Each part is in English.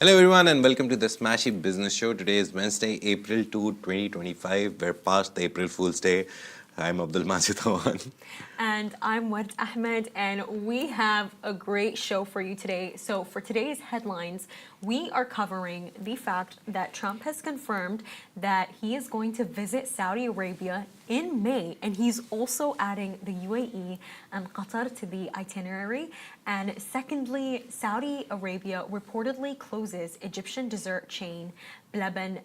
Hello everyone and welcome to the Smashi Business Show. Today is Wednesday, April 2, 2025. We're past the April Fool's Day. I'm Abdul Majid Awan. And I'm Wed Ahmed, and we have a great show for you today. So for today's headlines, we are covering the fact that Trump has confirmed that he is going to visit Saudi Arabia in May, and he's also adding the UAE and Qatar to the itinerary. And secondly, Saudi Arabia reportedly closes Egyptian dessert chain Laban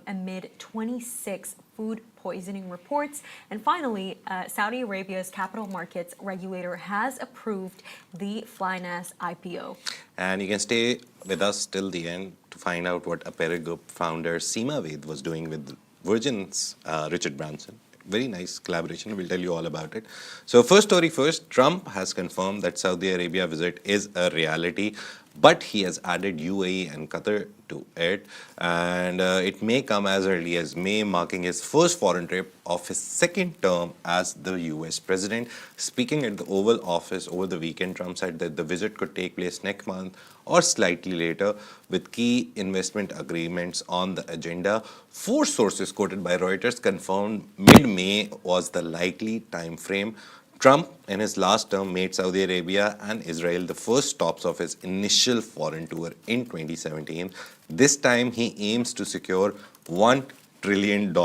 amid 26 food poisoning reports. And finally, Saudi Arabia's capital markets regulator has approved the Flynas IPO. And you can stay with us till the end to find out what Apparel Group founder Sima Ved was doing with Virgin's Richard Branson. Very nice collaboration. We'll tell you all about it. So first story first, Trump has confirmed that Saudi Arabia visit is a reality, but he has added UAE and Qatar to it. And it may come as early as May, marking his first foreign trip of his second term as the US president. Speaking at the Oval Office over the weekend, Trump said that the visit could take place next month or slightly later, with key investment agreements on the agenda. Four sources quoted by Reuters confirmed mid-May was the likely time frame. Trump, in his last term, made Saudi Arabia and Israel the first stops of his initial foreign tour in 2017. This time, he aims to secure $1 trillion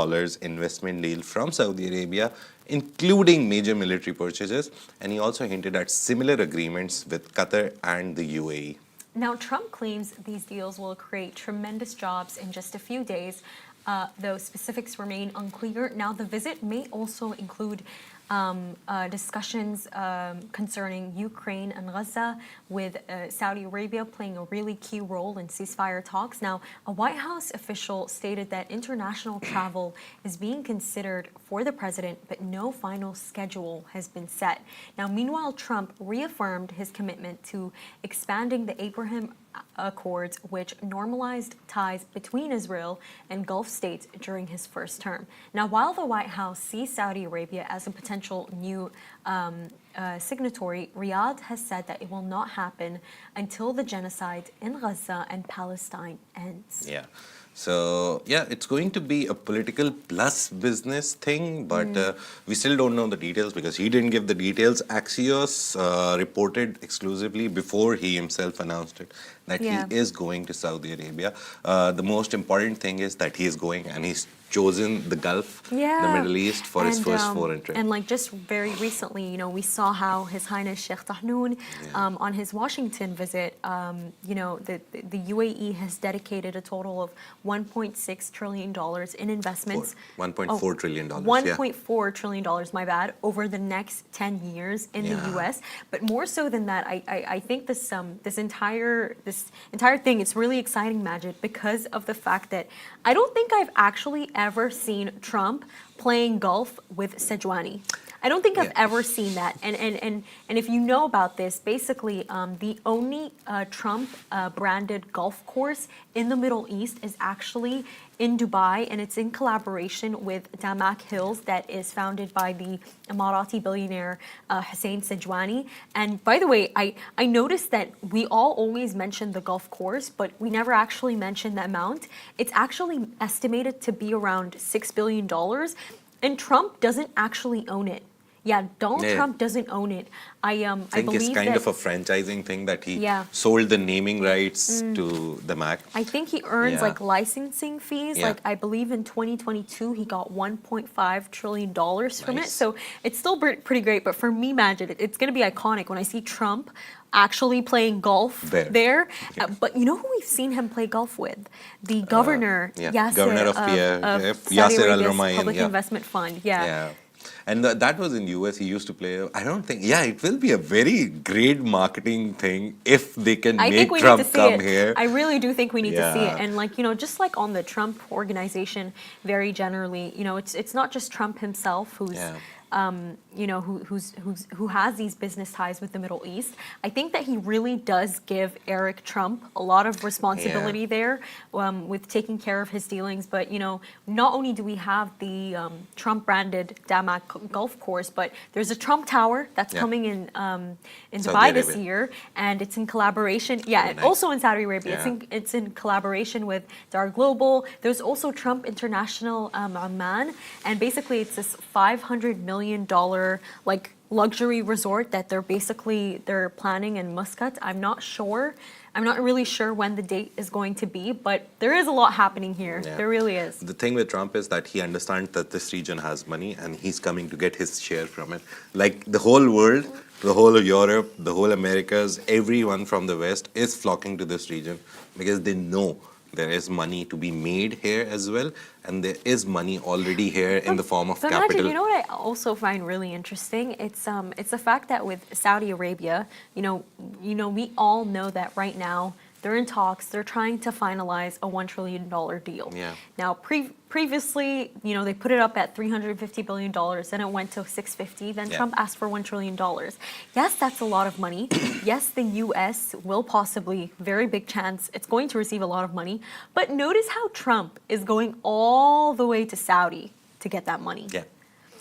investment deal from Saudi Arabia, including major military purchases. And he also hinted at similar agreements with Qatar and the UAE. Now, Trump claims these deals will create tremendous jobs in just a few days, though specifics remain unclear. Now, the visit may also include discussions concerning Ukraine and Gaza, with Saudi Arabia playing a really key role in ceasefire talks. Now, a White House official stated that international travel is being considered for the president, but no final schedule has been set. Now, meanwhile, Trump reaffirmed his commitment to expanding the Abraham Accords, which normalized ties between Israel and Gulf states during his first term. Now, while the White House sees Saudi Arabia as a potential new signatory, Riyadh has said that it will not happen until the genocide in Gaza and Palestine ends. Yeah. So, yeah, it's going to be a political plus business thing, but we still don't know the details because he didn't give the details. Axios reported exclusively before he himself announced it that he is going to Saudi Arabia. The most important thing is that he is going and he's chosen the Gulf, the Middle East, for his first foreign trip. And like just very recently, you know, we saw how His Highness Sheikh Tahnoon, on his Washington visit, you know, the UAE has dedicated a total of $1.6 trillion in investments. $1.4 trillion. $1.4 trillion, my bad, over the next 10 years in the U.S. But more so than that, I think this entire thing, it's really exciting, Majid, because of the fact that I don't think I've actually ever seen Trump playing golf with Sejuani. I don't think I've ever seen that. And if you know about this, basically the only Trump branded golf course in the Middle East is actually in Dubai, and it's in collaboration with Damak Hills, that is founded by the Emirati billionaire Hussein Sejuani. And by the way, I noticed that we all always mention the golf course, but we never actually mention the amount. It's actually estimated to be around $6 billion, and Trump doesn't actually own it. Yeah, Donald Trump doesn't own it. I think believe it's kind of a franchising thing that he sold the naming rights to the Mac. I think he earns like licensing fees. Like I believe in 2022 he got $1.5 trillion from it. So it's still pretty great. But for me, Majid, it's going to be iconic when I see Trump actually playing golf there. But you know who we've seen him play golf with? The governor, governor of Saudi Arabia's Public Investment Fund. And that was in US. He used to play. I don't think. Yeah, it will be a very great marketing thing if they can make Trump come here. I really do think we need to see it. And like, you know, just like on the Trump organization, very generally, you know, it's not just Trump himself who's who has these business ties with the Middle East, I think that he really does give Eric Trump a lot of responsibility there with taking care of his dealings. But not only do we have the Trump-branded Damak Golf Course, but there's a Trump Tower that's coming in Dubai this year, and it's in collaboration. Yeah, and also in Saudi Arabia. Yeah. It's in collaboration with Dar Global. There's also Trump International Amman, and basically it's this $500 million like luxury resort that they're planning in Muscat. I'm not really sure when the date is going to be, but there is a lot happening here. Yeah. There really is. The thing with Trump is that he understands that this region has money and he's coming to get his share from it. Like the whole world, the whole of Europe, the whole Americas, everyone from the West is flocking to this region because they know there is money to be made here as well, and there is money already here in the form of But capital. Majid, what I also find really interesting? It's the fact that with Saudi Arabia, we all know that right now they're in talks. They're trying to finalize a $1 trillion deal. Yeah. Now, previously, they put it up at $350 billion, then it went to $650. Then Trump asked for $1 trillion. Yes, that's a lot of money. Yes, the U.S. will possibly, very big chance, it's going to receive a lot of money. But notice how Trump is going all the way to Saudi to get that money. Yeah.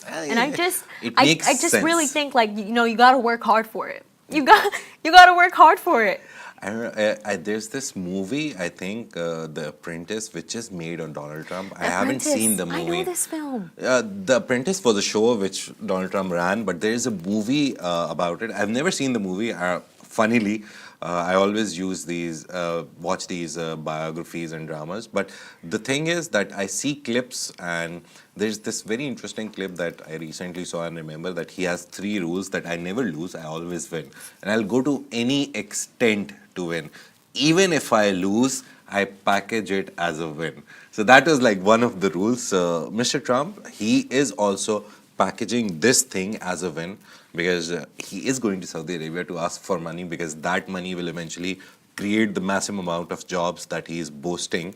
And I just sense. really think you got to work hard for it. You got to work hard for it. There's this movie, I think, The Apprentice, which is made on Donald Trump. I haven't seen the movie. I know this film. The Apprentice was a show which Donald Trump ran, but there is a movie about it. I've never seen the movie. Funnily, I always watch these biographies and dramas. But the thing is that I see clips, and there's this very interesting clip that I recently saw and remember that he has 3 rules that I never lose, I always win. And I'll go to any extent to win. Even if I lose, I package it as a win. So that was like one of the rules. Mr. Trump, he is also packaging this thing as a win because he is going to Saudi Arabia to ask for money because that money will eventually create the massive amount of jobs that he is boasting.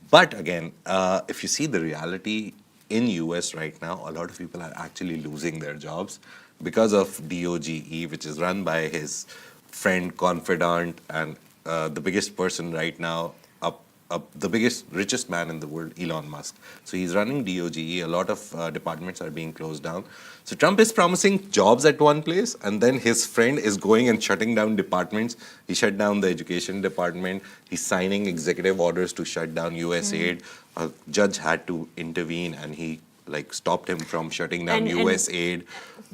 But again, if you see the reality in US right now, a lot of people are actually losing their jobs because of DOGE, which is run by his friend, confidant, and the biggest person right now, the biggest, richest man in the world, Elon Musk. So he's running DOGE. A lot of departments are being closed down. So Trump is promising jobs at one place, and then his friend is going and shutting down departments. He shut down the education department. He's signing executive orders to shut down USAID. A judge had to intervene, and he stopped him from shutting down USAID.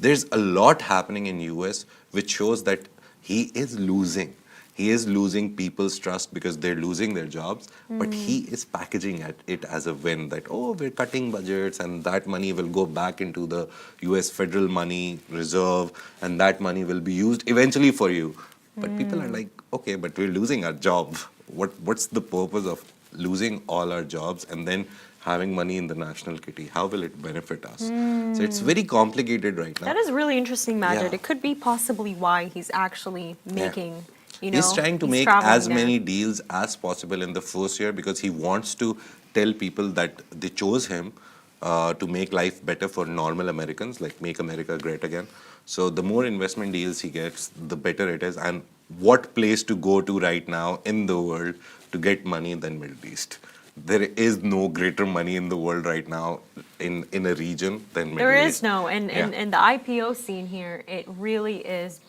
There's a lot happening in US, which shows that he is losing. He is losing people's trust because they're losing their jobs, but he is packaging it as a win that, we're cutting budgets and that money will go back into the US federal money reserve and that money will be used eventually for you. But people are like, okay, but we're losing our job. What's the purpose of losing all our jobs and then having money in the national kitty? How will it benefit us? So it's very complicated right now. That is really interesting, Majid. Yeah. It could be possibly why he's actually making... He's trying to make as many deals as possible in the first year because he wants to tell people that they chose him to make life better for normal Americans, like make America great again. So the more investment deals he gets, the better it is. And what place to go to right now in the world to get money than Middle East? There is no greater money in the world right now in a region than Middle East. There is no, and the IPO scene here, it really is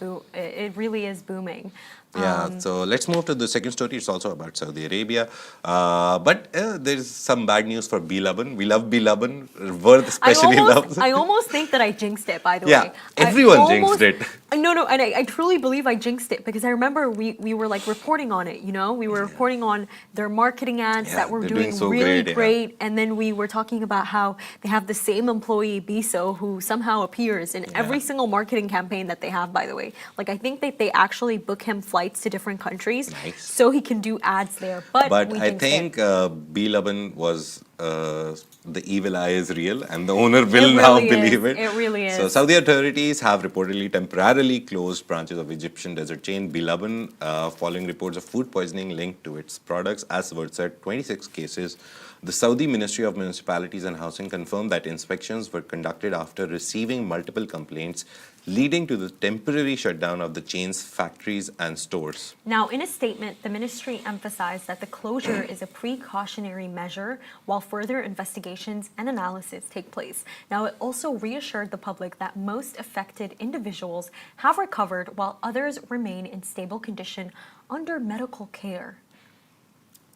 booming. Yeah, so let's move to the second story. It's also about Saudi Arabia. But there's some bad news for Laban. We love Laban. Worth especially loves it. I almost think that I jinxed it, by the way. Yeah, everyone jinxed it. No, and I truly believe I jinxed it because I remember we were reporting on it, We were reporting on their marketing ads that were doing so really great. And then we were talking about how they have the same employee, Biso, who somehow appears in every single marketing campaign that they have, by the way. I think that they actually book him flights to different countries so he can do ads there. But I think Laban was the evil eye is real and the owner will now really believe is. it. It really So is. Saudi authorities have reportedly temporarily closed branches of Egyptian desert chain Laban following reports of food poisoning linked to its products. As word said, 26 cases. The Saudi Ministry of Municipalities and Housing confirmed that inspections were conducted after receiving multiple complaints, leading to the temporary shutdown of the chain's factories and stores. Now, in a statement, the ministry emphasized that the closure is a precautionary measure while further investigations and analysis take place. Now, it also reassured the public that most affected individuals have recovered while others remain in stable condition under medical care.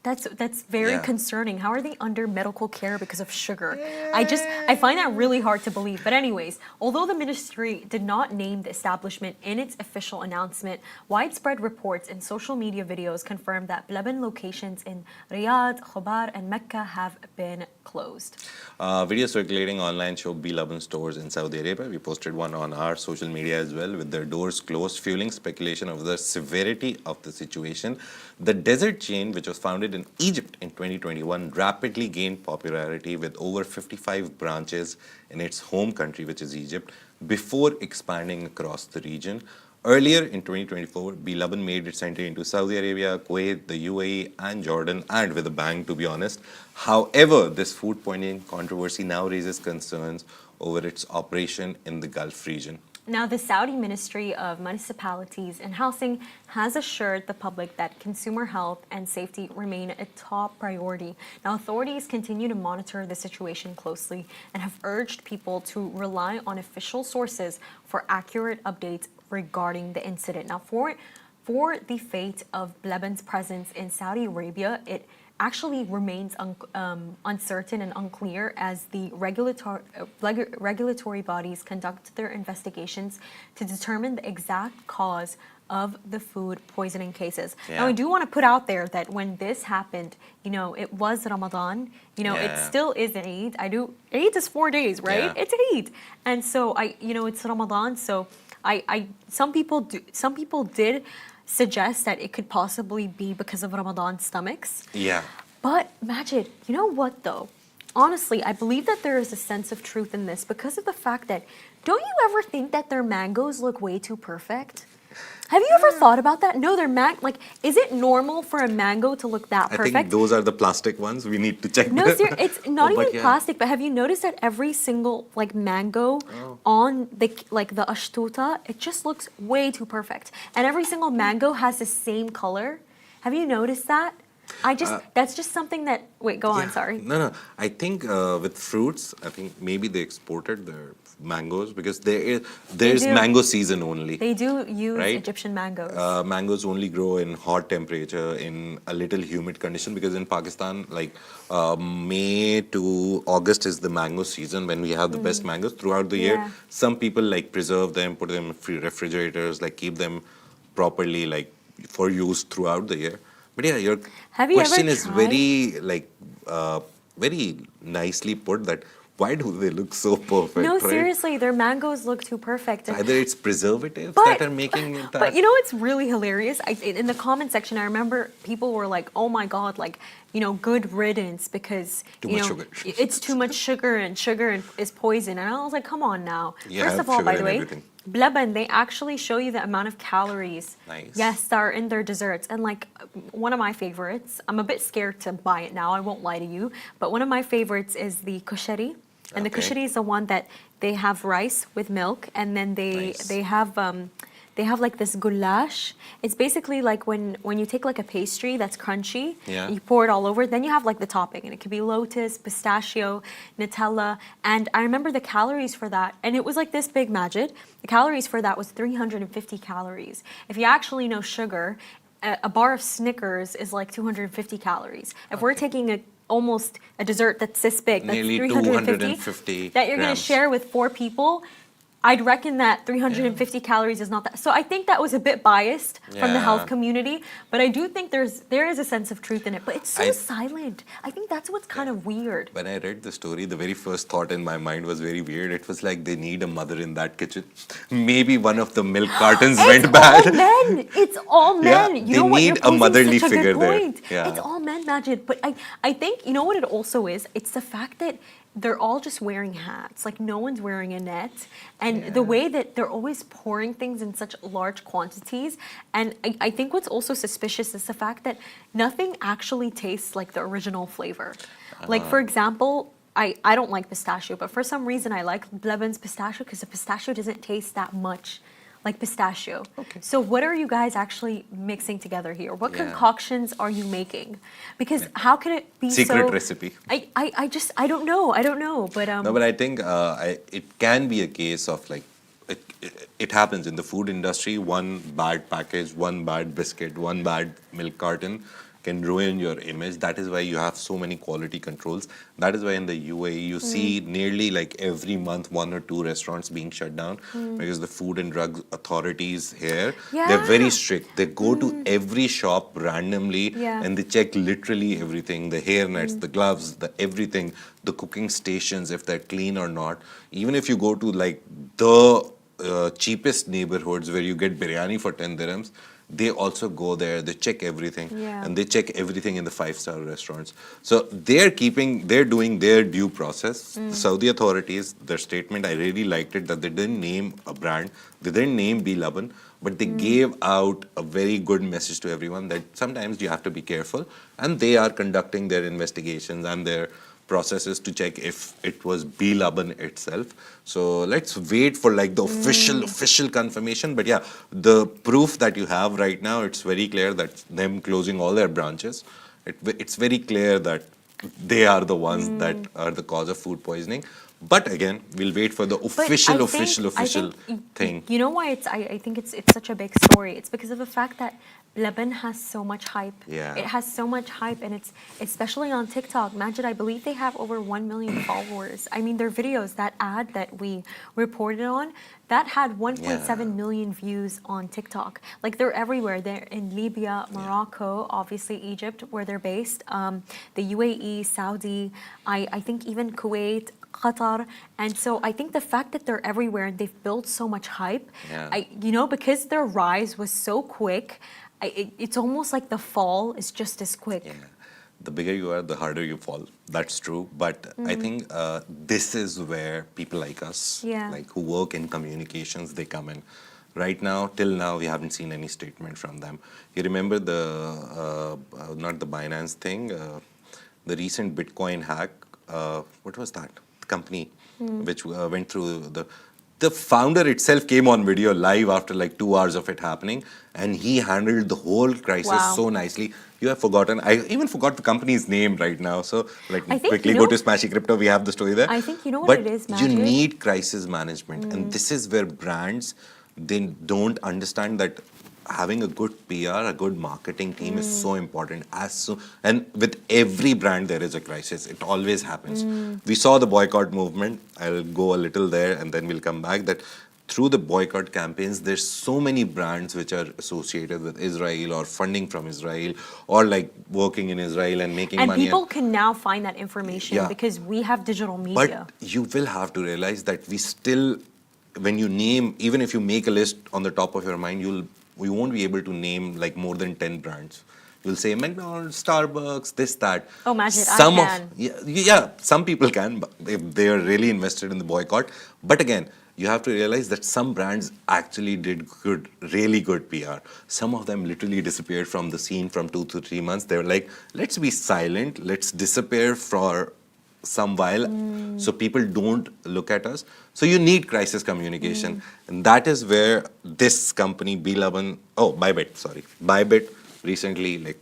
That's very Yeah. concerning. How are they under medical care because of sugar? I find that really hard to believe. But anyways, although the ministry did not name the establishment in its official announcement, widespread reports and social media videos confirmed that Laban locations in Riyadh, Khobar, and Mecca have been closed. Videos circulating online show Laban stores in Saudi Arabia. We posted one on our social media as well, with their doors closed, fueling speculation of the severity of the situation. The desert chain, which was founded in Egypt in 2021, rapidly gained popularity with over 55 branches in its home country, which is Egypt, before expanding across the region. Earlier in 2024, Laban made its entry into Saudi Arabia, Kuwait, the UAE, and Jordan, and with a bang, to be honest. However, this food poisoning controversy now raises concerns over its operation in the Gulf region. Now, the Saudi Ministry of Municipalities and Housing has assured the public that consumer health and safety remain a top priority. Now, authorities continue to monitor the situation closely and have urged people to rely on official sources for accurate updates regarding the incident. Now, for the fate of Laban's presence in Saudi Arabia, it actually remains uncertain and unclear as the regulatory bodies conduct their investigations to determine the exact cause of the food poisoning cases. Now, I do want to put out there that when this happened, it was Ramadan. It still is an Eid. Eid is 4 days, right? Yeah. It's Eid. And so it's Ramadan. So some people did suggest that it could possibly be because of Ramadan stomachs. Yeah. But Majid, you know what though? Honestly, I believe that there is a sense of truth in this because of the fact that, don't you ever think that their mangoes look way too perfect? Have you ever thought about that? No, is it normal for a mango to look that perfect? I think those are the plastic ones. We need to check No, them. it's not But even yeah. plastic. But have you noticed that every single mango on the ashtuta, it just looks way too perfect, and every single mango has the same color. Have you noticed that? That's just something that. Wait, go on. Yeah. Sorry. No. I think with fruits, I think maybe they exported their mangoes because there's do. mango season only. They do use Right? Egyptian mangoes. Mangoes only grow in hot temperature in a little humid condition because in Pakistan, May to August is the mango season when we have the best mangoes throughout the year. Yeah. Some people preserve them, put them in refrigerators, keep them properly for use throughout the year. But yeah, your Have you ever question is tried? very nicely put that why do they look so perfect? No, right? seriously, their mangoes look too perfect. And Either it's preservatives But- that are making it that. But you know what's really hilarious? In the comment section, I remember people were like, "Oh my God, good riddance because Too much sugar. it's too much sugar and is poison." And I was like, "Come on now." You First have of all, sugar by the in way, everything. Laban, they actually show you the amount of calories. Nice. Yes, that are in their desserts. And one of my favorites, I'm a bit scared to buy it now, I won't lie to you, but one of my favorites is the kushari. And the Okay. kushari is the one that they have rice with milk, and then Nice. they have this goulash. It's basically like when you take a pastry that's crunchy, Yeah. you pour it all over, then you have the topping, and it could be lotus, pistachio, Nutella. And I remember the calories for that, and it was this big, Majid. The calories for that was 350 calories. If you actually know sugar, a bar of Snickers is 250 calories. If we're taking almost a dessert that's this big, that's Nearly 350, 250 that you're going to grams. share with 4 people, I'd reckon that 350 calories is not that. So I think that was a bit biased from the health Yeah. community, but I do think there is a sense of truth in it. But it's so I- silent. I think that's what's kind of weird. When I read the story, the very first thought in my mind was very weird. It was like they need a mother in that kitchen. Maybe one of the milk cartons went It's bad. all men. It's all Yeah, men. You they know what? You're need a posing motherly such a figure good there. point. Yeah. It's all men, Majid. But I think you know what it also is. It's the fact that they're all just wearing hats. Like no one's wearing a net, and the way that they're always pouring things in such large quantities. And I think what's also suspicious is the fact that nothing actually tastes like the original flavor. Like for example. I don't like pistachio, but for some reason I like Laban's pistachio because the pistachio doesn't taste that much like pistachio. Okay. So what are you guys actually mixing together here? What Yeah. concoctions are you making? Because how can it be Secret so... recipe. I just, I don't know. I don't know. But No, but I think it can be a case of like, it happens in the food industry. One bad package, one bad biscuit, one bad milk carton can ruin your image. That is why you have so many quality controls. That is why in the UAE you see nearly like every month 1 or 2 restaurants being shut down because the food and drug authorities here, they're very Yeah. strict. They go to every shop randomly Yeah. and they check literally everything, the hairnets, the gloves, the everything, the cooking stations, if they're clean or not. Even if you go to like the cheapest neighborhoods where you get biryani for 10 dirhams, they also go there, they check everything, Yeah. and they check everything in the 5-star restaurants. So they're doing their due process. The Saudi authorities, their statement, I really liked it that they didn't name a brand, they didn't name B Laban, but they gave out a very good message to everyone that sometimes you have to be careful, and they are conducting their investigations and their processes to check if it was B Laban itself. So let's wait for like the official confirmation. But yeah, the proof that you have right now, it's very clear that them closing all their branches, it's very clear that they are the ones that are the cause of food poisoning. But again, we'll wait for the But official I think thing. You know why I think it's such a big story. It's because of the fact that Laban has so much hype. Yeah. It has so much hype, and it's especially on TikTok. Majid, I believe they have over 1 million followers. I mean, their videos, that ad that we reported on, that had 1.7 million views on TikTok. Like they're everywhere. They're in Libya, Morocco, obviously Egypt, where they're based. The UAE, Saudi, I think even Kuwait, Qatar. And so I think the fact that they're everywhere and they've built so much hype, Yeah. because their rise was so quick, it's almost like the fall is just as quick. Yeah. The bigger you are, the harder you fall. That's true. But I think this is where people like us, Yeah. like who work in communications, they come in. Right now, till now, we haven't seen any statement from them. You remember not the Binance thing, the recent Bitcoin hack. What was that? The company which went through the founder itself came on video live after like 2 hours of it happening, and he handled the whole crisis Wow. so nicely. You have forgotten. I even forgot the company's name right now. So let me I think, quickly you go know- to Smashi Crypto. We have the story there. I think you know what but it is, you Majid? need crisis management, and this is where brands they don't understand that having a good PR, a good marketing team is so important. And with every brand, there is a crisis. It always happens. We saw the boycott movement. I'll go a little there, and then we'll come back. That through the boycott campaigns, there's so many brands which are associated with Israel or funding from Israel or like working in Israel and making And money. people can now find that information Yeah. because we have digital media. But you will have to realize that we still, when you name, even if you make a list on the top of your mind, you won't be able to name like more than 10 brands. You'll say McDonald's, Starbucks, this, that. Oh, Majid, I Some can. yeah, some people can, but if they are really invested in the boycott. But again, you have to realize that some brands actually did really good PR. Some of them literally disappeared from the scene from 2 to 3 months. They were like, let's be silent, let's disappear for some while so people don't look at us. So you need crisis communication. And that is where this company, Bybit recently, like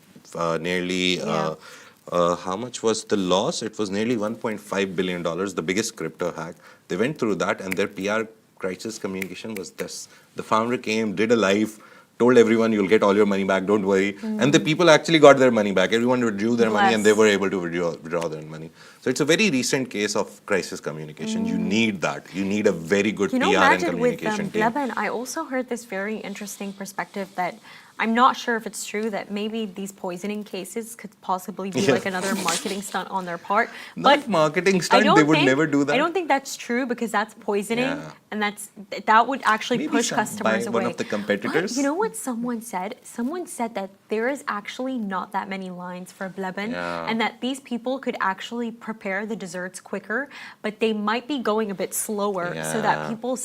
nearly, how much was the loss? It was nearly $1.5 billion, the biggest crypto hack. They went through that and their PR crisis communication was this. The founder came, did a live, told everyone you'll get all your money back, don't worry. And the people actually got their money back. Everyone withdrew their money and they Bless. were able to withdraw their money. So it's a very recent case of crisis communication. You need that. You need a very good You know, PR and Majid, with communication team. Laban, I also heard this very interesting perspective that I'm not sure if it's true that maybe these poisoning cases could possibly be like another marketing stunt on their part. Not marketing stunt, they would never do that. I don't think that's true because that's poisoning, Yeah. and that would actually Maybe push by customers away. one of the competitors. But you know what someone said? Someone said that there is actually not that many lines for Bleban, Yeah. and that these people could actually prepare the desserts quicker, but they might be going a bit slower so that Yeah. people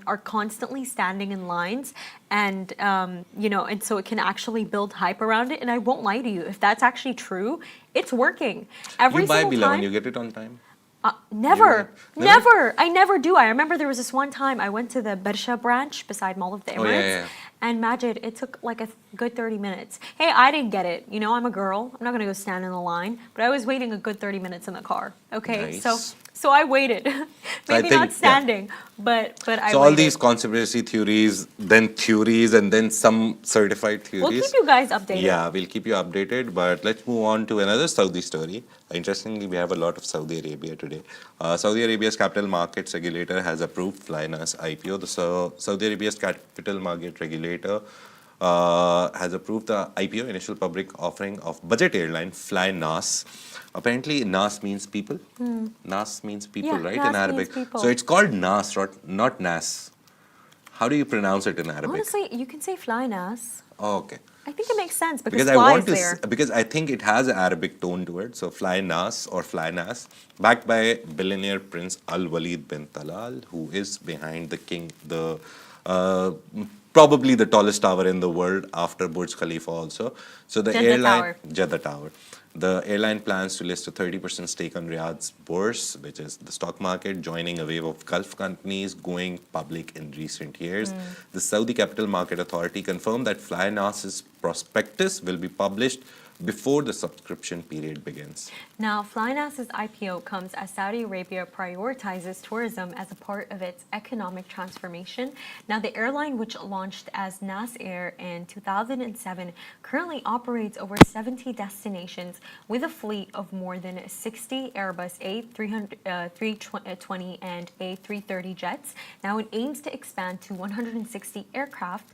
are constantly standing in lines, and you know, and so it can actually build hype around it. And I won't lie to you, if that's actually true, it's working. Every You buy single Bilawan, time. you get it on time. Never, Never? never. I never do. I remember there was this one time I went to the Bersha branch beside Mall of the Emirates, Oh, yeah. and Majid, it took like a good 30 minutes. Hey, I didn't get it. You know, I'm a girl. I'm not gonna go stand in the line, but I was waiting a good 30 minutes in the car. Okay, Nice. so I waited. Maybe think, not yeah. standing, but I So all waited. these conspiracy theories, and then some certified theories. We'll keep you guys updated. Yeah, we'll keep you updated. But let's move on to another Saudi story. Interestingly, we have a lot of Saudi Arabia today. Saudi Arabia's capital markets regulator has approved Flynas IPO. The Saudi Arabia's capital market regulator has approved the IPO, initial public offering of budget airline Flynas. Apparently, Nas means people. Nas means people, Yeah, right, Nas in means Arabic. people. So it's called Nas, not Nas. How do you pronounce it in Arabic? Honestly, you can say Flynas. Oh, okay. I think it makes sense because Because I fly want is to, there. because I think it has an Arabic tone to it. So Flynas or Flynas, backed by billionaire Prince Al Walid bin Talal, who is behind uh, probably the tallest tower in the world after Burj Khalifa also. So the Jeddah airline, Tower. Jeddah Tower. The airline plans to list a 30% stake on Riyadh's bourse, which is the stock market, joining a wave of Gulf companies going public in recent years. The Saudi Capital Market Authority confirmed that Flynas's prospectus will be published before the subscription period begins. Now, Flynas's IPO comes as Saudi Arabia prioritizes tourism as a part of its economic transformation. Now, the airline, which launched as Nas Air in 2007, currently operates over 70 destinations with a fleet of more than 60 Airbus A320 and A330 jets. Now, it aims to expand to 160 aircraft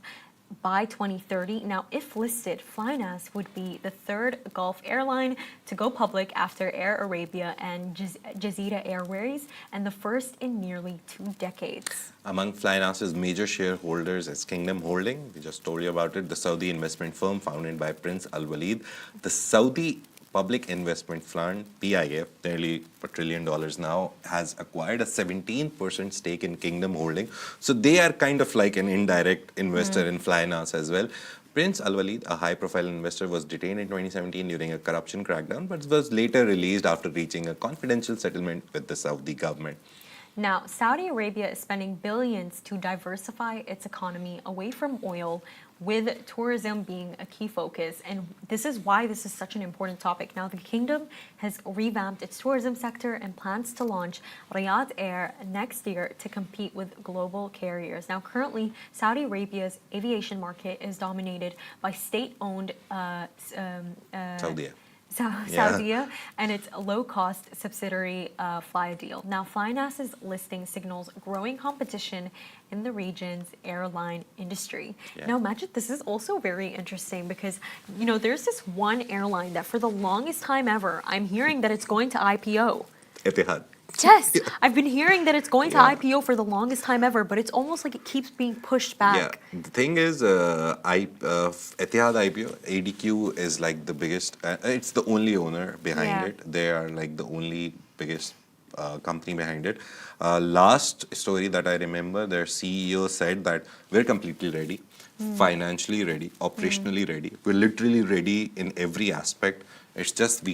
by 2030. Now, if listed, Flynas would be the third Gulf airline to go public after Air Arabia and Jazeera Airways, and the first in nearly 2 decades. Among Flynas's major shareholders is Kingdom Holding. We just told you about it, the Saudi investment firm founded by Prince Al Walid. The Saudi Public Investment Fund, PIF, nearly $1 trillion now, has acquired a 17% stake in Kingdom Holding. So they are kind of like an indirect investor in Flynas as well. Prince Al Walid, a high-profile investor, was detained in 2017 during a corruption crackdown, but was later released after reaching a confidential settlement with the Saudi government. Now, Saudi Arabia is spending billions to diversify its economy away from oil, with tourism being a key focus. And this is why this is such an important topic. Now, the kingdom has revamped its tourism sector and plans to launch Riyadh Air next year to compete with global carriers. Now, currently, Saudi Arabia's aviation market is dominated by state-owned Saudi. Saudia and its low-cost subsidiary Flyadeal. Now, Flynas's listing signals growing competition in the region's airline industry. Yeah. Now, Majid, this is also very interesting because, you know, there's this one airline that for the longest time ever, I'm hearing that it's going to IPO. Etihad. Yes, I've been hearing that it's going to Yeah. IPO for the longest time ever, but it's almost like it keeps being pushed back. Yeah, the thing is, Etihad IPO, ADQ is like the biggest, it's the only owner behind Yeah. it. They are like the only biggest company behind it. Last story that I remember, their CEO said that we're completely ready, financially ready, operationally ready. We're literally ready in every aspect. It's just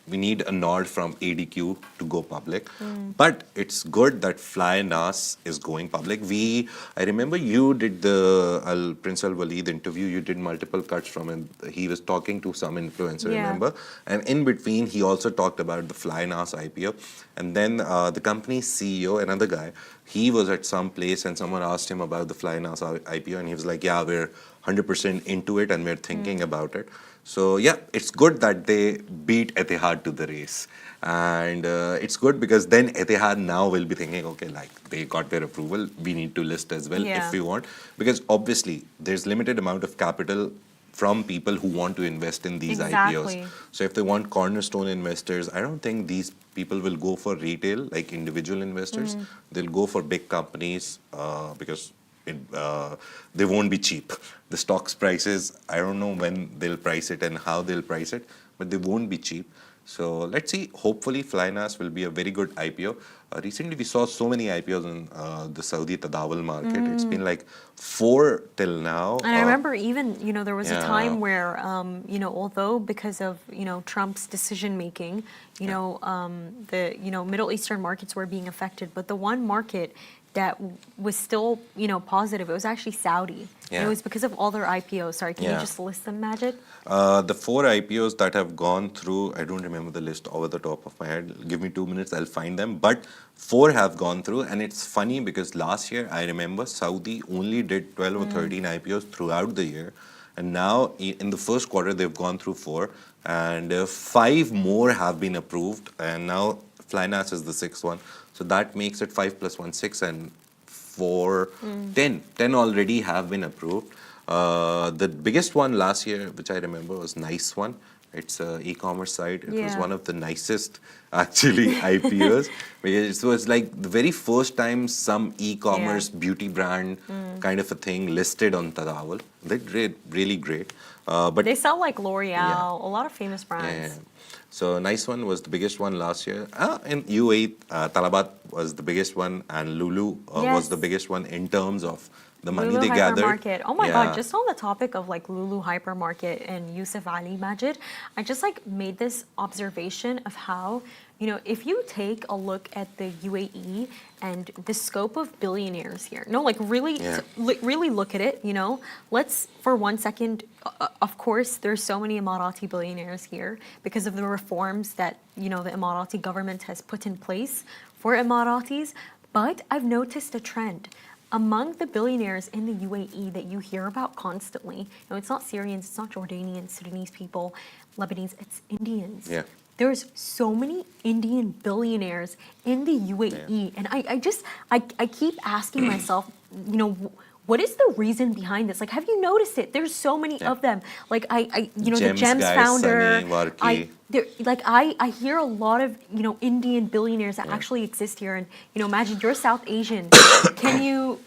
we need a nod from ADQ to go public. But it's good that Flynas is going public. I remember you did the Prince Al Walid interview. You did multiple cuts from him. He was talking to some influencer, Yeah. remember? And in between, he also talked about the Flynas IPO. And then the company's CEO, another guy, he was at some place and someone asked him about the Flynas IPO, and he was like, yeah, we're 100% into it and we're thinking about it. So yeah, it's good that they beat Etihad to the race. And it's good because then Etihad now will be thinking, okay, like they got their approval, we need to list as well if Yeah. we want. Because obviously there's limited amount of capital from people who want to invest in these Exactly. IPOs. So if they want cornerstone investors, I don't think these people will go for retail, like individual investors. They'll go for big companies because they won't be cheap. The stocks prices, I don't know when they'll price it and how they'll price it, but they won't be cheap. So let's see. Hopefully, Flynas will be a very good IPO. Recently, we saw so many IPOs in the Saudi Tadawul market. It's been like 4 till now. And I remember even, there was a yeah. time where, although because of, Trump's decision making, the, Middle Eastern markets were being affected, but the one market that was still, positive, it was actually Saudi. And it Yeah. was because of all their IPOs. Sorry, can you Yeah. just list them, Majid? The 4 IPOs that have gone through, I don't remember the list over the top of my head. Give me 2 minutes, I'll find them. But 4 have gone through, and it's funny because last year I remember Saudi only did 12 or 13 IPOs throughout the year, and now in the first quarter they've gone through 4, and 5 more have been approved, and now Flynas is the 6th one. So that makes it 5 plus 1, 6, and 4, 10. 10 already have been approved. The biggest one last year, which I remember, was Nice One. It's an e-commerce site. It was Yeah. one of the nicest, actually, IPOs. Because it was like the very first time some e-commerce beauty brand kind of a thing listed on Tadawul. They did really great. But They sell like L'Oreal, Yeah. a lot of famous yeah, brands. yeah. So Nice One was the biggest one last year. In UAE, Talabat was the biggest one, and Lulu was Yes. the biggest one in terms of the money Lulu they gathered. Hypermarket. Oh my Yeah. God, just on the topic of like Lulu Hypermarket and Yusuf Ali Majid, I just like made this observation of how, if you take a look at the UAE and the scope of billionaires here, no, like really, Yeah. really look at it, let's for 1 second, of course, there's so many Emirati billionaires here because of the reforms that, the Emirati government has put in place for Emiratis. But I've noticed a trend. Among the billionaires in the UAE that you hear about constantly, it's not Syrians, it's not Jordanians, Sudanese people, Lebanese, it's Indians. Yeah. There's so many Indian billionaires in the UAE. And I keep asking myself, what is the reason behind this? Like, have you noticed it? There's so many of them. Like, the Gems Gems guys, founder. Sunny, Varki. I hear a lot of, Indian billionaires that actually exist here. And, imagine you're South Asian. Can you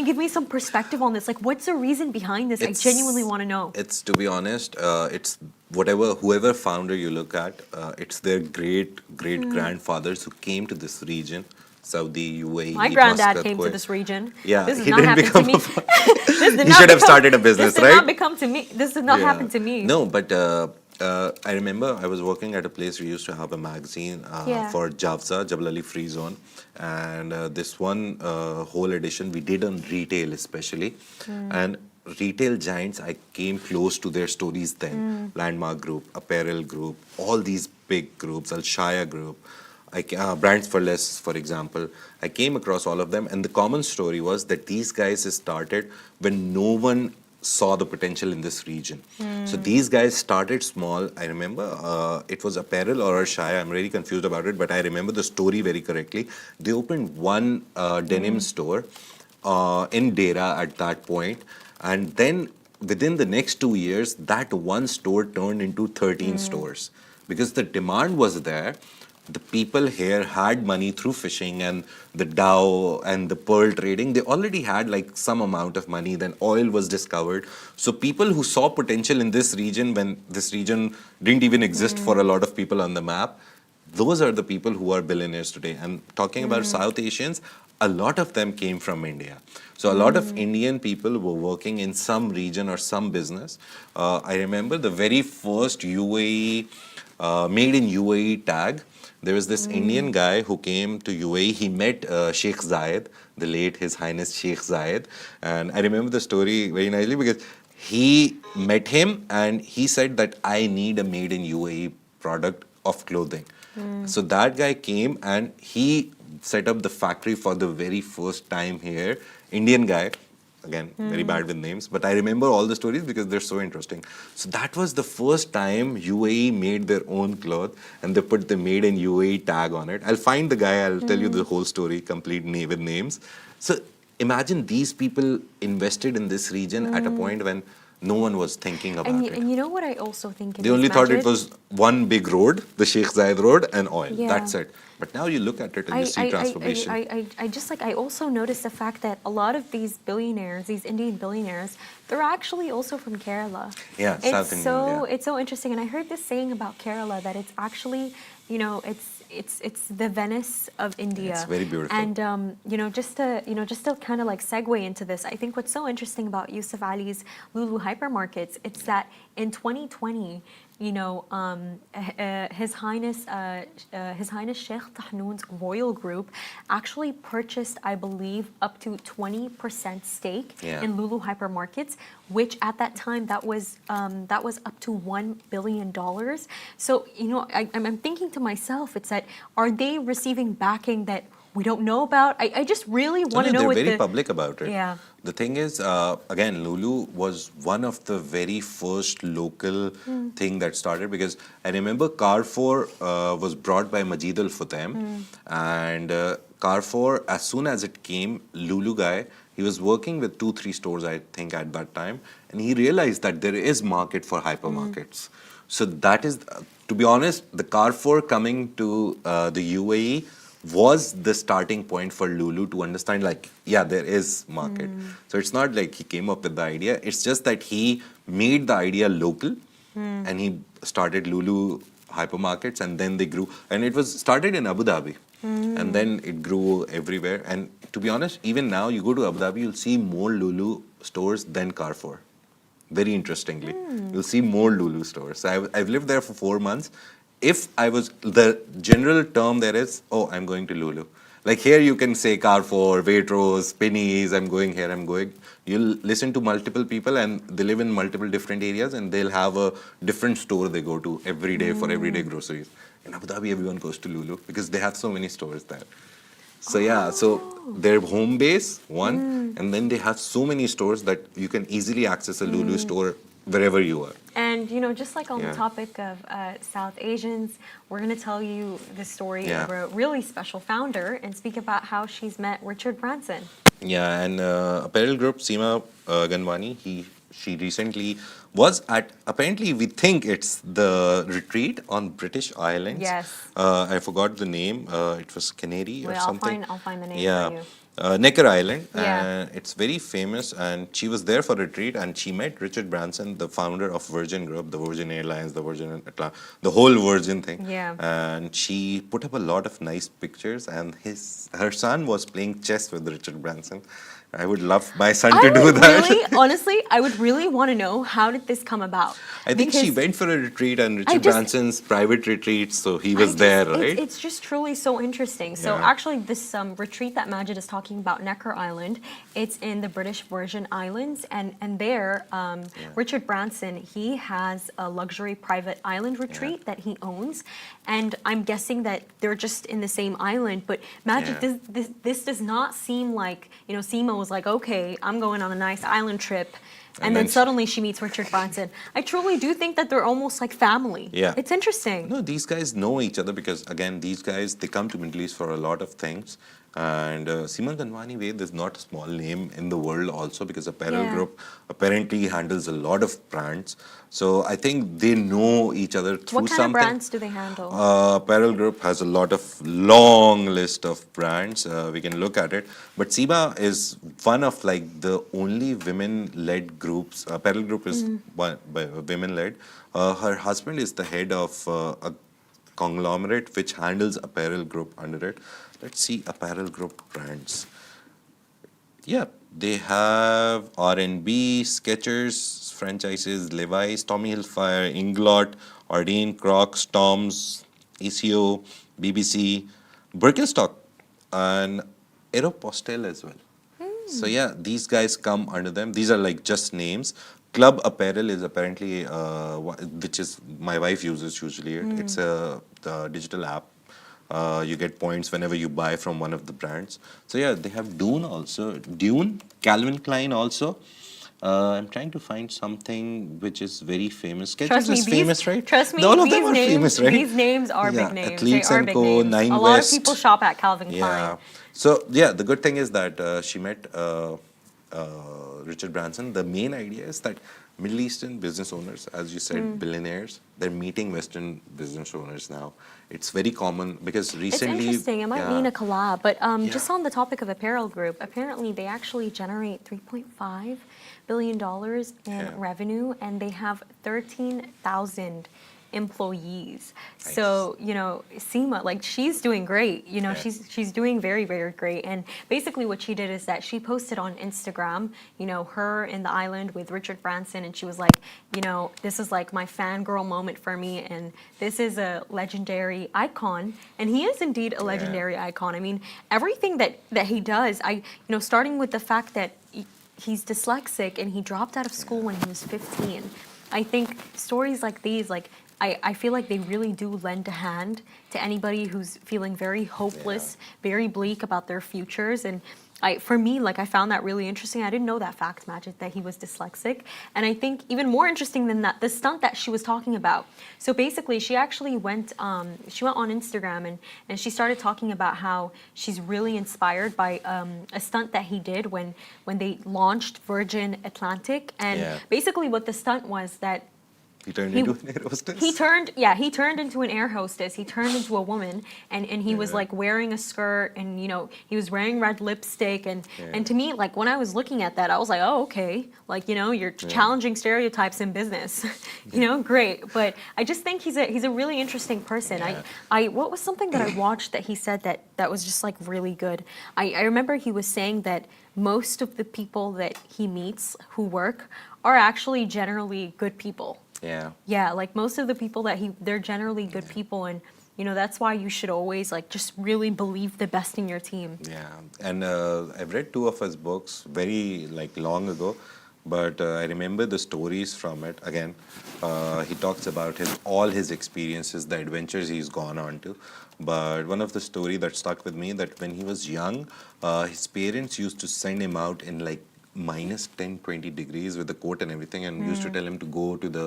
give me some perspective on this? Like, what's the reason behind this? I genuinely want to know. It's, to be honest, it's whoever founder you look at, it's their great grandfathers who came to this region. Saudi, UAE, My granddad Muscat, came to Kuwait. this region. Yeah, This did he not didn't happen to become me. a This did He not should have become- started a business, this right? Did not become to me. This did not Yeah. happen to me. No, but I remember I was working at a place we used to have a magazine Yeah. for Javza, Jabal Ali Free Zone. And this one whole edition we did on retail especially. And retail giants, I came close to their stories then. Landmark Group, Apparel Group, all these big groups, Al Shaya Group. Brands for Less, for example. I came across all of them, and the common story was that these guys started when no one saw the potential in this region. So these guys started small. I remember it was Apparel or Shaya. I'm really confused about it, but I remember the story very correctly. They opened one denim store in Dera at that point, and then within the next 2 years, that one store turned into 13 stores because the demand was there. The people here had money through fishing and the Dow and the pearl trading. They already had like some amount of money. Then oil was discovered. So people who saw potential in this region when this region didn't even exist for a lot of people on the map, those are the people who are billionaires today. And talking about South Asians, a lot of them came from India. So a lot of Indian people were working in some region or some business. I remember the very first UAE, made in UAE tag. There was this Indian guy who came to UAE. He met Sheikh Zayed, the late His Highness Sheikh Zayed. And I remember the story very nicely because he met him and he said that I need a made in UAE product of clothing. So that guy came and he set up the factory for the very first time here. Indian guy. again, very bad with names, but I remember all the stories because they're so interesting. So that was the first time UAE made their own cloth, and they put the made in UAE tag on it. I'll find the guy, I'll tell you the whole story, complete with names. So imagine these people invested in this region at a point when no one was thinking about it. And you know what I also think in They this, only thought it Majid? was one big road, the Sheikh Zayed Road, and oil. Yeah. That's it. But now you look at it and you see transformation. I just like, I also noticed the fact that a lot of these billionaires, these Indian billionaires, they're actually also from Kerala. Yeah, South Indian, yeah. It's so interesting. And I heard this saying about Kerala that it's actually, you know, it's the Venice of India. It's very beautiful. And just to kind of like segue into this, I think what's so interesting about Yusuf Ali's Lulu hypermarkets, it's that in 2020, His Highness Sheikh Tahnoon's royal group actually purchased, I believe, up to 20% stake in Lulu hypermarkets, which at that time that was up to $1 billion. So I'm thinking to myself, it's that, are they receiving backing that we don't know about? I just really want to know. They're very public about it. Yeah. The thing is, again, Lulu was one of the very first local thing that started, because I remember Carrefour was brought by Majid Al Futtaim, and Carrefour, as soon as it came, Lulu guy, he was working with 2-3 stores, I think, at that time, and he realized that there is market for hypermarkets. So that is, to be honest, the Carrefour coming to the UAE was the starting point for Lulu to understand, like, yeah, there is market. So it's not like he came up with the idea. It's just that he made the idea local, and he started Lulu hypermarkets, and then they grew. And it was started in Abu Dhabi, and then it grew everywhere. And to be honest, even now, you go to Abu Dhabi, you'll see more Lulu stores than Carrefour. Very interestingly, you'll see more Lulu stores. So I've lived there for 4 months. If I was, the general term there is, oh, I'm going to Lulu. Like here you can say Carrefour, Waitrose, Pennies, I'm going here, I'm going. You'll listen to multiple people and they live in multiple different areas, and they'll have a different store they go to every day for everyday groceries. In Abu Dhabi, everyone goes to Lulu because they have so many stores there. So yeah, so their home base, one, and then they have so many stores that you can easily access a Lulu store wherever you are. And just like on the topic of South Asians, we're going to tell you the story of a really special founder and speak about how she's met Richard Branson. Yeah, and Apparel Group, Sima Ganwani, she recently was at, apparently we think it's the retreat on British Islands. Yes. I forgot the name. It was Canary or something. I'll find the name for you. Necker Island. Yeah. It's very famous, and she was there for a retreat, and she met Richard Branson, the founder of Virgin Group, the Virgin Airlines, the Virgin Atlantic, the whole Virgin thing. Yeah. And she put up a lot of nice pictures, and her son was playing chess with Richard Branson. I would love my son to do that. Really, honestly, I would really want to know, how did this come about? I think she went for a retreat, and Richard Branson's private retreat, so he was there, right? It's just truly so interesting. So actually, this retreat that Majid is talking about, Necker Island, it's in the British Virgin Islands, and there, Richard Branson, he has a luxury private island retreat that he owns, and I'm guessing that they're just in the same island. But Majid, this does not seem like, Sima was like, okay, I'm going on a nice island trip. And then suddenly she meets Richard Branson. I truly do think that they're almost like family. Yeah. It's interesting. No, these guys know each other because, again, these guys, they come to Middle East for a lot of things. And Sima Ganwani Ved is not a small name in the world also, because Apparel Group apparently handles a lot of brands. So I think they know each other through What kind something. of brands do they handle? Apparel Group has a lot of long list of brands. We can look at it. But Sima is one of like the only women-led groups. Apparel Group is women-led. Her husband is the head of a conglomerate which handles Apparel Group under it. Let's see Apparel Group brands. Yeah, they have R&B, Skechers, franchises, Levi's, Tommy Hilfiger, Inglot, Ardeen, Crocs, Toms, ECO, BBC, Birkenstock, and Aeropostale as well. So yeah, these guys come under them. These are like just names. Club Apparel is apparently, which is my wife uses usually. It's a digital app. You get points whenever you buy from one of the brands. So yeah, they have Dune also. Dune, Calvin Klein also. I'm trying to find something which is very famous. Skechers is famous, right? All of them are famous, right? these names are Yeah, big names. They Athletes are and big Co, names. Nine A lot of people West. shop at Calvin Yeah. Klein. So yeah, the good thing is that she met Richard Branson. The main idea is that Middle Eastern business owners, as you said, billionaires, they're meeting Western business owners now. It's very common because It's recently, interesting. It might yeah, mean a collab, but just yeah, on the topic of Apparel Group, apparently they actually generate $3.5 billion in yeah, revenue, and they have 13,000 employees. nice, So, Sima, like she's doing great. yeah, She's doing very, very great. And basically what she did is that she posted on Instagram, her in the island with Richard Branson, and she was like, this is like my fangirl moment for me, and this is a legendary icon, and he is indeed a yeah, legendary icon. I mean, everything that he does, starting with the fact that he's dyslexic and he dropped out of school when he was 15. I think stories like these, like I feel like they really do lend a hand to anybody who's feeling very hopeless, very bleak about their futures. And for me, like I found that really interesting. I didn't know that fact, Magic, that he was dyslexic. And I think even more interesting than that, the stunt that she was talking about. So basically, she actually went on Instagram and she started talking about how she's really inspired by a stunt that he did when they launched Virgin Atlantic. And yeah. basically, what the stunt was that He turned he into an air hostess. he turned into an air hostess. He turned into a woman, and he was Yeah. like wearing a skirt, and he was wearing red lipstick, and Yeah. and to me, like when I was looking at that, I was like, oh, okay, like you're challenging stereotypes in business, great. But I just think he's a really interesting person. Yeah. I what was something that I watched that he said that was just like really good. I remember he was saying that most of the people that he meets who work are actually generally good people. Yeah. Yeah, like most of the people they're generally good people, and that's why you should always like just really believe the best in your team. Yeah, and I've read two of his books very like long ago, but I remember the stories from it. Again, he talks about all his experiences, the adventures he's gone on to. But one of the story that stuck with me that when he was young, his parents used to send him out in like minus 10, 20 degrees with the coat and everything, and used to tell him to go to the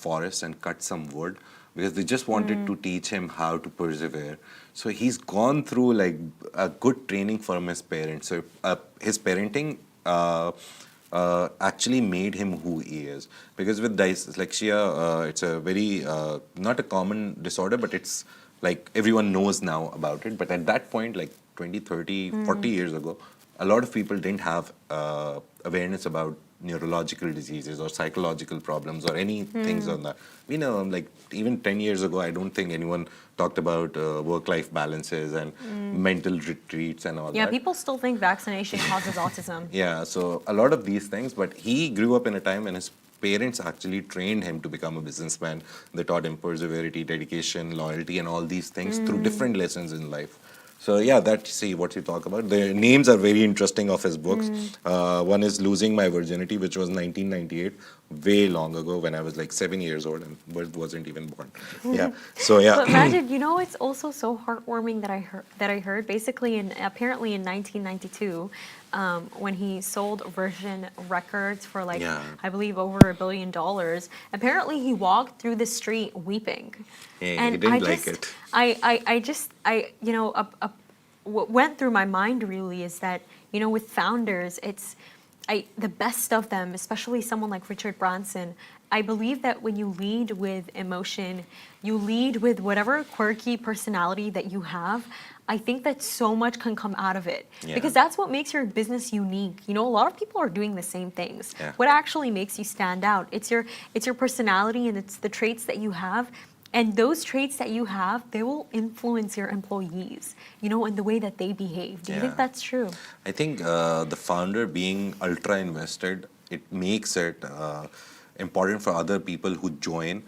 forest and cut some wood because they just wanted to teach him how to persevere. So he's gone through like a good training from his parents. So his parenting actually made him who he is. Because with dyslexia, it's a very not a common disorder, but it's like everyone knows now about it. But at that point, like 20, 30, 40 years ago, a lot of people didn't have awareness about neurological diseases or psychological problems or any things on that. We know, like even 10 years ago, I don't think anyone talked about work-life balances and mental retreats and all Yeah, that. people still think vaccination causes autism. Yeah, so a lot of these things, but he grew up in a time when his parents actually trained him to become a businessman. They taught him perseverance, dedication, loyalty, and all these things through different lessons in life. So yeah, see what you talk about. The names are very interesting of his books. One is Losing My Virginity, which was 1998, way long ago when I was like 7 years old and wasn't even born. Yeah. So yeah. But Majid, it's also so heartwarming that I heard basically apparently in 1992, when he sold Virgin Records for like Yeah. I believe over $1 billion. Apparently he walked through the street weeping. Yeah, And he didn't I like just, it. I just, what went through my mind really is that, with founders, the best of them, especially someone like Richard Branson, I believe that when you lead with emotion, you lead with whatever quirky personality that you have, I think that so much can come out of it. Yeah. Because that's what makes your business unique. A lot of people are doing the same things. Yeah. What actually makes you stand out? It's your personality and it's the traits that you have. And those traits that you have, they will influence your employees, and the way that they behave. Do you think Yeah. that's true? I think the founder being ultra invested, it makes it important for other people who join.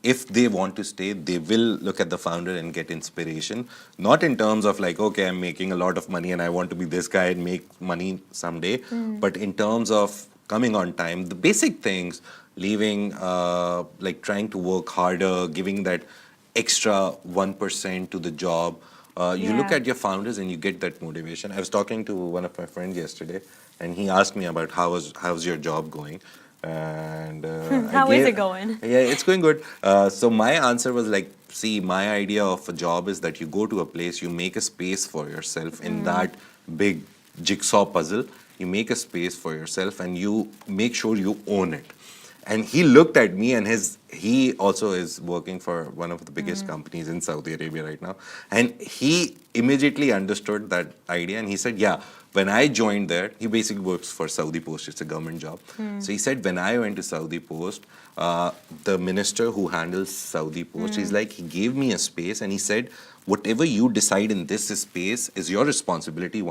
If they want to stay, they will look at the founder and get inspiration. Not in terms of like, okay, I'm making a lot of money and I want to be this guy and make money someday, but in terms of coming on time, the basic things, leaving, like trying to work harder, giving that extra 1% to the job. You look Yeah. at your founders and you get that motivation. I was talking to one of my friends yesterday, and he asked me about how's your job going, and I How is gave it going? yeah, it's going good. So my answer was like, see, my idea of a job is that you go to a place, you make a space for yourself in that big jigsaw puzzle. You make a space for yourself, and you make sure you own it. And he looked at me, and he also is working for one of the biggest companies in Saudi Arabia right now. And he immediately understood that idea, and he said, yeah, when I joined there, he basically works for Saudi Post, it's a government job. So he said, when I went to Saudi Post, the minister who handles Saudi Post, he's like, he gave me a space, and he said, whatever you decide in this space is your responsibility,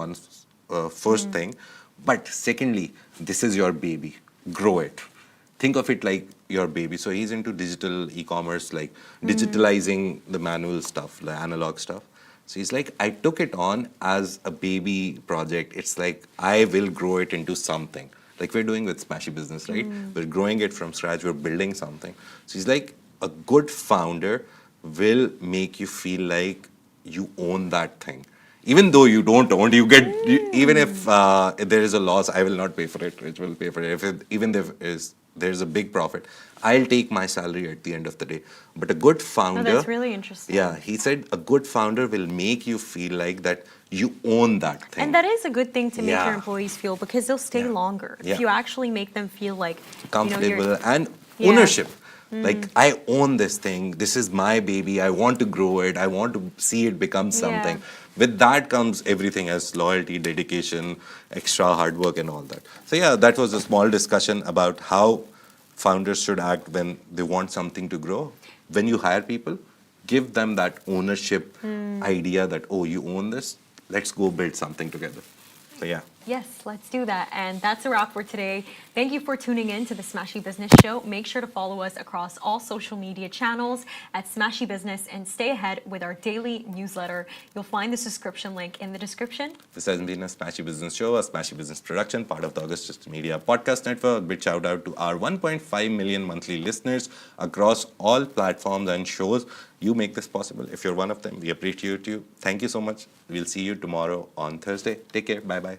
first thing. But secondly, this is your baby. Grow it. Think of it like your baby. So he's into digital e-commerce, like digitalizing the manual stuff, the analog stuff. So he's like, I took it on as a baby project. It's like, I will grow it into something. Like we're doing with Smashi Business, right? We're growing it from scratch. We're building something. So he's like, a good founder will make you feel like you own that thing. Even though you don't own, even if there is a loss, I will not pay for it. Rich will pay for it. Even if there's a big profit, I'll take my salary at the end of the day. But a good Oh, founder, that's really interesting. yeah, he said a good founder will make you feel like that you own that thing. And that is a good thing to make Yeah. your employees feel, because they'll stay Yeah. longer. Yeah. If you actually make them feel like, Comfortable and Yeah. ownership. Like, I own this thing. This is my baby. I want to grow it. I want to see it become something. With that comes everything as loyalty, dedication, extra hard work, and all that. So, yeah, that was a small discussion about how founders should act when they want something to grow. When you hire people, give them that ownership idea that, oh, you own this. Let's go build something together. So, yeah. Yes, let's do that. And that's a wrap for today. Thank you for tuning in to the Smashi Business Show. Make sure to follow us across all social media channels at Smashi Business and stay ahead with our daily newsletter. You'll find the subscription link in the description. This has been a Smashi Business Show, a Smashi Business production, part of the August Media Podcast Network. Big shout out to our 1.5 million monthly listeners across all platforms and shows. You make this possible. If you're one of them, we appreciate you. Thank you so much. We'll see you tomorrow on Thursday. Take care. Bye-bye.